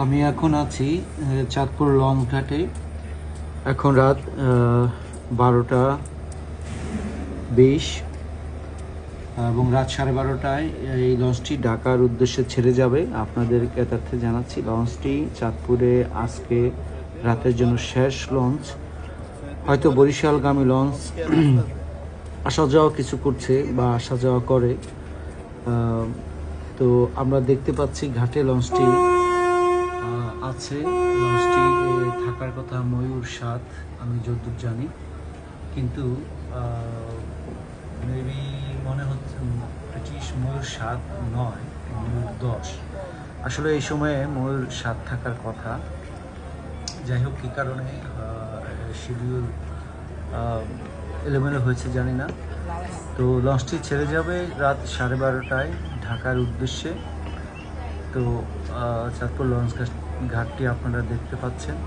আমি এখন আছি চাঁদপুর লঞ্চ ঘাটে। এখন রাত 12টা 20 এবং রাত 12:30টায় এই লঞ্চটি ঢাকার উদ্দেশ্যে ছেড়ে যাবে। আপনাদের জ্ঞাতার্থে জানাচ্ছি, লঞ্চটি চাঁদপুরে আজকে রাতের জন্য শেষ লঞ্চ। হয়তো বরিশালগামী লঞ্চ আসা যাওয়া কিছু করছে বা আসা যাওয়া করে। তো আমরা দেখতে পাচ্ছি ঘাটে লঞ্চটি আছে। লঞ্চটি থাকার কথা ময়ূর 7, আমি যতদূর জানি, কিন্তু মেবি মনে হচ্ছে ব্রিটিশ ময়ূর 7 নয়, ময়ূর 10। আসলে এই সময়ে ময়ূর 7 থাকার কথা। যাই হোক, কী কারণে শিডিউল এলোমেলো হয়েছে জানি না। তো লঞ্চটি ছেড়ে যাবে রাত 12:30টায় ঢাকার উদ্দেশ্যে। তো চাঁদপুর লঞ্চ ঘাটটি আপনারা দেখতে পাচ্ছেন।